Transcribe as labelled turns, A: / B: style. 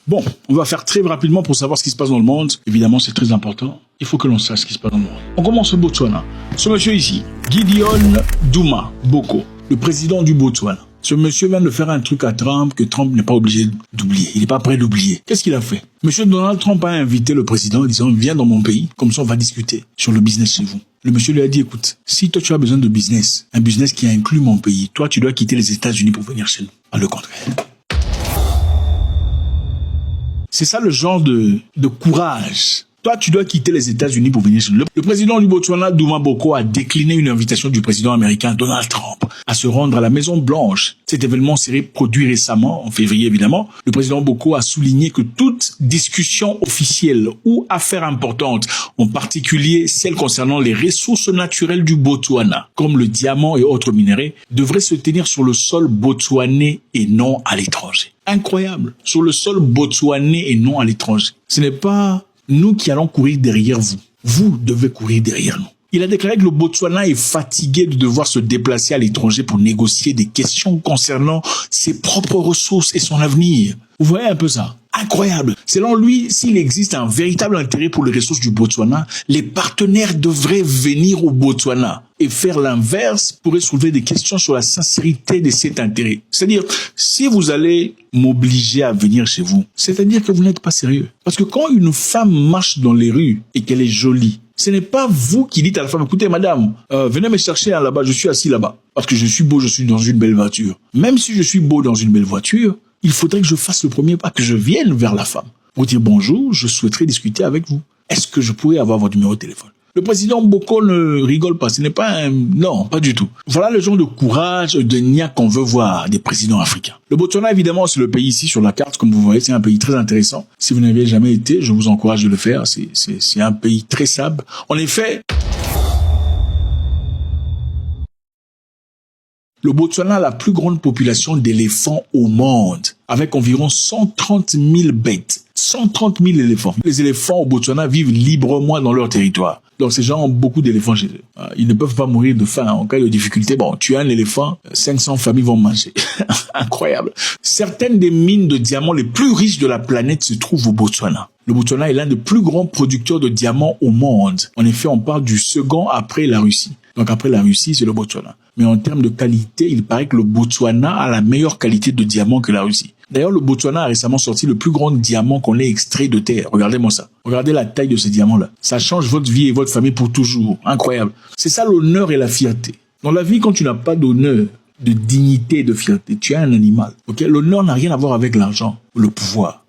A: Bon, on va faire très rapidement pour savoir ce qui se passe dans le monde. Évidemment, c'est très important. Il faut que l'on sache ce qui se passe dans le monde. On commence au Botswana. Ce monsieur ici, Gideon Duma Boko, le président du Botswana. Ce monsieur vient de faire un truc à Trump que Trump n'est pas obligé d'oublier. Il n'est pas prêt d'oublier. Qu'est-ce qu'il a fait? Monsieur Donald Trump a invité le président en disant, viens dans mon pays, comme ça on va discuter sur le business chez vous. Le monsieur lui a dit, écoute, si toi tu as besoin de business, un business qui inclut mon pays, toi tu dois quitter les États-Unis pour venir chez nous. Pas le contraire. C'est ça le genre de courage. Toi, tu dois quitter les États-Unis pour venir chez nous. Le président du Botswana, Duma Boko, a décliné une invitation du président américain Donald Trump à se rendre à la Maison Blanche. Cet événement s'est produit récemment, en février évidemment. Le président Boko a souligné que toute discussion officielle ou affaire importante, en particulier celle concernant les ressources naturelles du Botswana, comme le diamant et autres minéraux, devrait se tenir sur le sol botswanais et non à l'étranger. Incroyable. Sur le sol botswanais et non à l'étranger. Ce n'est pas nous qui allons courir derrière vous. Vous devez courir derrière nous. Il a déclaré que le Botswana est fatigué de devoir se déplacer à l'étranger pour négocier des questions concernant ses propres ressources et son avenir. Vous voyez un peu ça? Incroyable. Selon lui, s'il existe un véritable intérêt pour les ressources du Botswana, les partenaires devraient venir au Botswana. Et faire l'inverse pourrait soulever des questions sur la sincérité de cet intérêt. C'est-à-dire, si vous allez m'obliger à venir chez vous, c'est-à-dire que vous n'êtes pas sérieux. Parce que quand une femme marche dans les rues et qu'elle est jolie, ce n'est pas vous qui dites à la femme, écoutez madame, venez me chercher là-bas, je suis assis là-bas. Parce que je suis beau, je suis dans une belle voiture. Même si je suis beau dans une belle voiture, il faudrait que je fasse le premier pas, que je vienne vers la femme. Pour dire bonjour, je souhaiterais discuter avec vous. Est-ce que je pourrais avoir votre numéro de téléphone? Le président Boko ne rigole pas, ce n'est pas un... Non, pas du tout. Voilà le genre de courage, de nia qu'on veut voir des présidents africains. Le Botswana, évidemment, c'est le pays ici sur la carte, comme vous voyez, c'est un pays très intéressant. Si vous n'avez jamais été, je vous encourage de le faire, c'est un pays très stable. En effet, le Botswana a la plus grande population d'éléphants au monde, avec environ 130 000 bêtes. 130 000 éléphants. Les éléphants au Botswana vivent librement dans leur territoire. Donc ces gens ont beaucoup d'éléphants chez eux. Ils ne peuvent pas mourir de faim. En cas de difficulté, bon, tu as un éléphant, 500 familles vont manger. Incroyable. Certaines des mines de diamants les plus riches de la planète se trouvent au Botswana. Le Botswana est l'un des plus grands producteurs de diamants au monde. En effet, on parle du second après la Russie. Donc après la Russie, c'est le Botswana. Mais en termes de qualité, il paraît que le Botswana a la meilleure qualité de diamant que la Russie. D'ailleurs, le Botswana a récemment sorti le plus grand diamant qu'on ait extrait de terre. Regardez-moi ça. Regardez la taille de ce diamant-là. Ça change votre vie et votre famille pour toujours. Incroyable. C'est ça l'honneur et la fierté. Dans la vie, quand tu n'as pas d'honneur, de dignité et de fierté, tu es un animal. Ok? L'honneur n'a rien à voir avec l'argent ou le pouvoir.